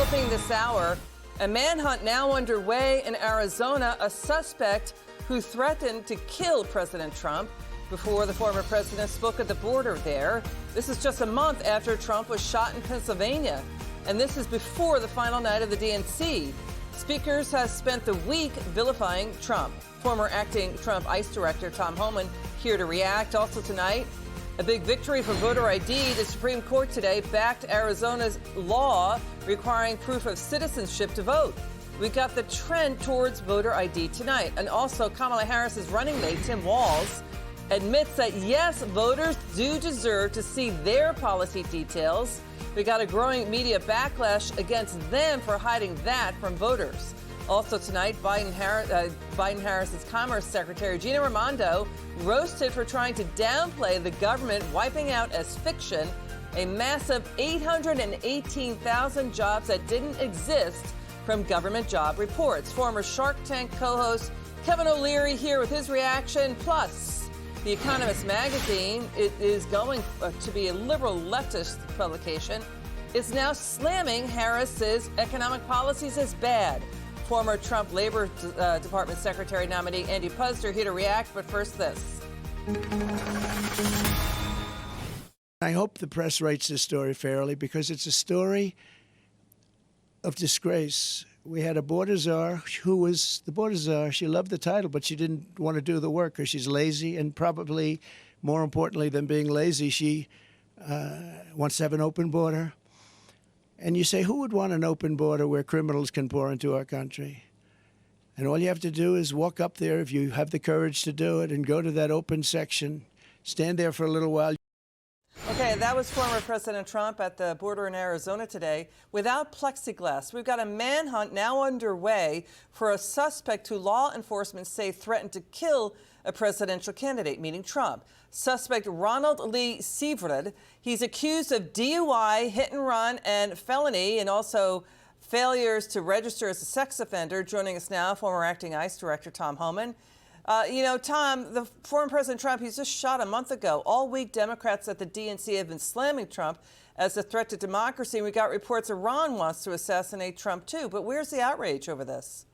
Developing this hour, a manhunt now underway in Arizona, a suspect who threatened to kill President Trump before the former president spoke at the border there. This is just a month after Trump was shot in Pennsylvania, and this is before the final night of the DNC. Speakers have spent the week vilifying Trump. Former acting Trump ICE Director Tom Homan here to react. Also tonight, a big victory for voter ID. The Supreme Court today backed Arizona's law requiring proof of citizenship to vote. We got the trend towards voter ID tonight. And also Kamala Harris's running mate, Tim Walz, admits that yes, voters do deserve to see their policy details. We got a growing media backlash against them for hiding that from voters. Also tonight, Biden-Harris's Commerce Secretary Gina Raimondo roasted for trying to downplay the government wiping out as fiction a massive 818,000 jobs that didn't exist from government job reports. Former Shark Tank co-host Kevin O'Leary here with his reaction. Plus, The Economist magazine, it is going to be a liberal leftist publication, is now slamming Harris's economic policies as bad. Former Trump Labor Department Secretary nominee Andy Puzder here to react, but first this. I hope the press writes this story fairly because it's a story of disgrace. We had a border czar who was the border czar. She loved the title, but she didn't want to do the work because she's lazy, and probably more importantly than being lazy, she wants to have an open border. And you say, who would want an open border where criminals can pour into our country? And all you have to do is walk up there, if you have the courage to do it, and go to that open section, stand there for a little while. Okay, that was former President Trump at the border in Arizona today without plexiglass. We've got a manhunt now underway for a suspect who law enforcement say threatened to kill a presidential candidate, meaning Trump. Suspect Ronald Lee Severed. He's accused of DUI, hit and run, and felony, and also failures to register as a sex offender. Joining us now, former acting ICE Director Tom Homan. Tom, the former President Trump, he's just shot a month ago. All week, Democrats at the DNC have been slamming Trump as a threat to democracy. We got reports Iran wants to assassinate Trump, too. But where's the outrage over this?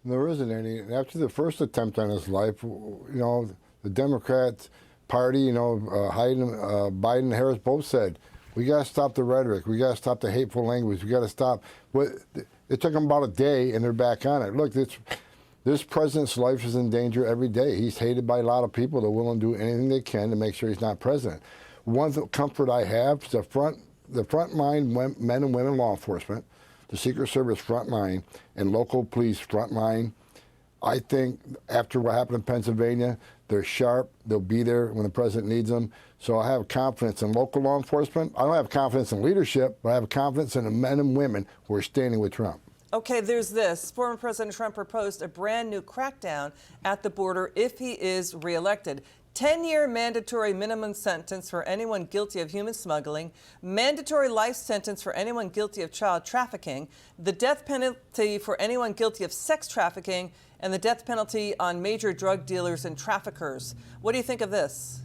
There isn't any. After the first attempt on his life, the Democrat Party, Biden and Harris both said, we got to stop the rhetoric. We got to stop the hateful language. We got to stop. It took them about a day, and they're back on it. Look, this president's life is in danger every day. He's hated by a lot of people. They're willing to do anything they can to make sure he's not president. One comfort I have is the frontline men and women law enforcement, the Secret Service frontline, and local police frontline. I think after what happened in Pennsylvania, they're sharp. They'll be there when the president needs them. So I have confidence in local law enforcement. I don't have confidence in leadership, but I have confidence in the men and women who are standing with Trump. Okay, there's this. Former President Trump proposed a brand new crackdown at the border if he is reelected. 10-year mandatory minimum sentence for anyone guilty of human smuggling, mandatory life sentence for anyone guilty of child trafficking, the death penalty for anyone guilty of sex trafficking, and the death penalty on major drug dealers and traffickers. What do you think of this?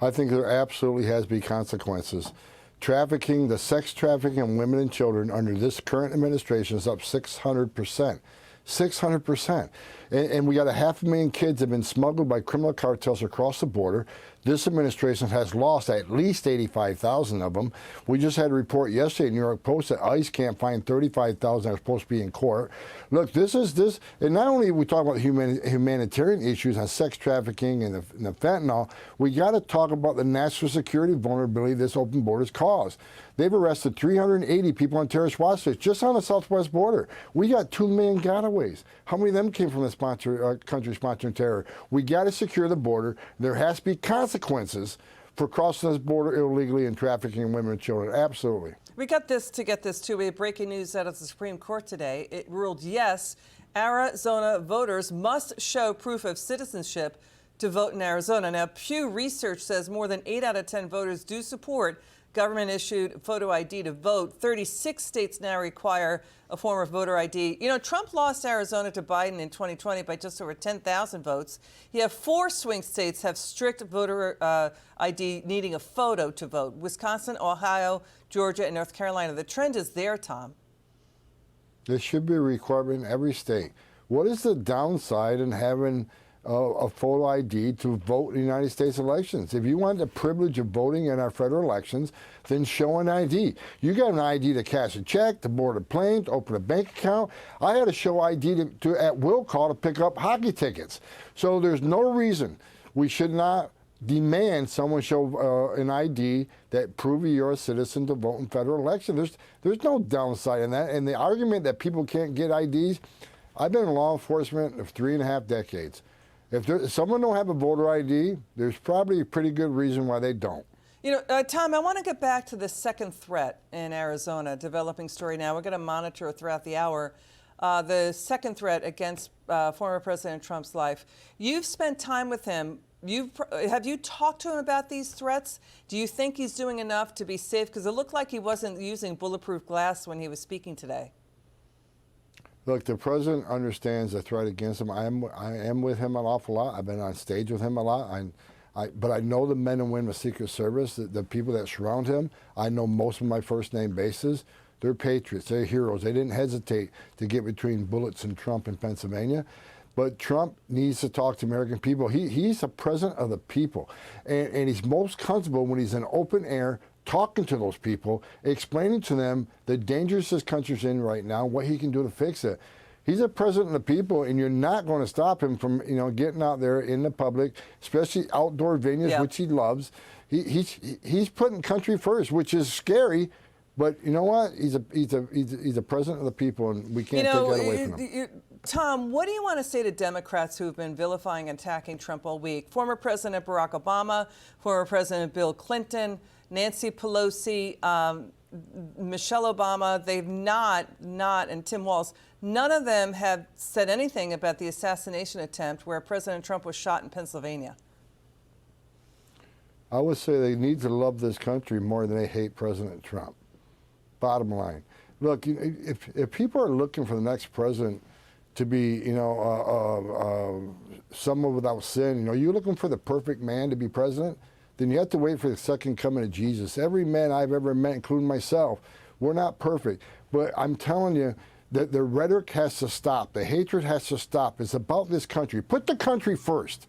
I think there absolutely has to be consequences. Trafficking, the sex trafficking of women and children under this current administration is up 600%. 600%. And we got 500,000 kids that have been smuggled by criminal cartels across the border. This administration has lost at least 85,000 of them. We just had a report yesterday in New York Post that ICE can't find 35,000 that are supposed to be in court. Look, and not only are we talking about humanitarian issues on sex trafficking and the fentanyl, we got to talk about the national security vulnerability this open borders cause. They've arrested 380 people on terrorist watch lists just on the southwest border. We got 2 million gotaways. How many of them came from the country sponsoring terror? We got to secure the border. There has to be consequences for crossing this border illegally and trafficking women and children. Absolutely. We got this to get this too. We have breaking news out of the Supreme Court today. It ruled yes, Arizona voters must show proof of citizenship to vote in Arizona. Now, Pew Research says more than 8 out of 10 voters do support government-issued photo ID to vote. 36 states now require a form of voter ID. You know, Trump lost Arizona to Biden in 2020 by just over 10,000 votes. You have 4 swing states have strict voter ID needing a photo to vote: Wisconsin, Ohio, Georgia, and North Carolina. The trend is there, Tom. There should be a requirement in every state. What is the downside in having a photo ID to vote in the United States elections? If you want the privilege of voting in our federal elections, then show an ID. You got an ID to cash a check, to board a plane, to open a bank account. I had to show ID to at will call to pick up hockey tickets. So there's no reason we should not demand someone show an ID that prove you're a citizen to vote in federal elections. There's no downside in that. And the argument that people can't get IDs, I've been in law enforcement for 3.5 decades. If someone don't have a voter ID, there's probably a pretty good reason why they don't. You know, Tom, I want to get back to the second threat in Arizona, developing story now. We're going to monitor throughout the hour. The second threat against former President Trump's life. You've spent time with him. Have you talked to him about these threats? Do you think he's doing enough to be safe? Because it looked like he wasn't using bulletproof glass when he was speaking today. Look, the president understands the threat against him. I am with him an awful lot. I've been on stage with him a lot. But I know the men and women of Secret Service, the people that surround him. I know most of my first-name bases. They're patriots. They're heroes. They didn't hesitate to get between bullets and Trump in Pennsylvania. But Trump needs to talk to American people. He's the president of the people. And he's most comfortable when he's in open air, talking to those people, explaining to them the dangers this country's in right now, what he can do to fix it. He's a president of the people, and you're not going to stop him from, getting out there in the public, especially outdoor venues, which he loves. He's putting country first, which is scary. But you know what? He's a president of the people, and we can't take that away from him. Tom, what do you want to say to Democrats who've been vilifying and attacking Trump all week? Former President Barack Obama, former President Bill Clinton, Nancy Pelosi, Michelle Obama, they've not, and Tim Walz, none of them have said anything about the assassination attempt where President Trump was shot in Pennsylvania. I would say they need to love this country more than they hate President Trump. Bottom line. Look, if people are looking for the next president to be, someone without sin, you're looking for the perfect man to be president, then you have to wait for the second coming of Jesus. Every man I've ever met, including myself, we're not perfect. But I'm telling you that the rhetoric has to stop. The hatred has to stop. It's about this country. Put the country first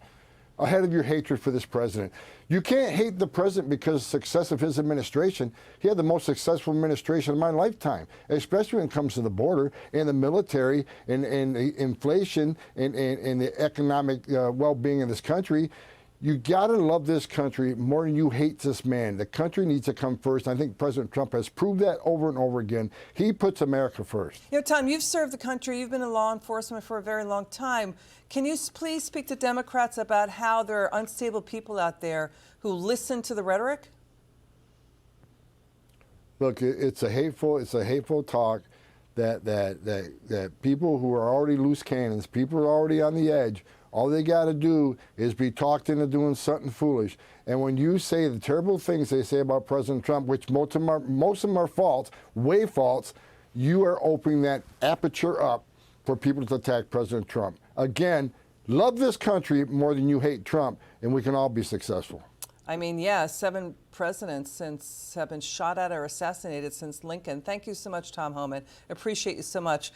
ahead of your hatred for this president. You can't hate the president because of the success of his administration. He had the most successful administration of my lifetime, especially when it comes to the border and the military and inflation and the economic well-being of this country. You got to love this country more than you hate this man. The country needs to come first. I think President Trump has proved that over and over again. He puts America first. Tom, you've served the country. You've been in law enforcement for a very long time. Can you please speak to Democrats about how there are unstable people out there who listen to the rhetoric? Look, it's a hateful talk that people who are already loose cannons, people who are already on the edge, all they got to do is be talked into doing something foolish. And when you say the terrible things they say about President Trump, which most of them are false, way false, you are opening that aperture up for people to attack President Trump. Again, love this country more than you hate Trump, and we can all be successful. I mean, 7 presidents have been shot at or assassinated since Lincoln. Thank you so much, Tom Homan. Appreciate you so much.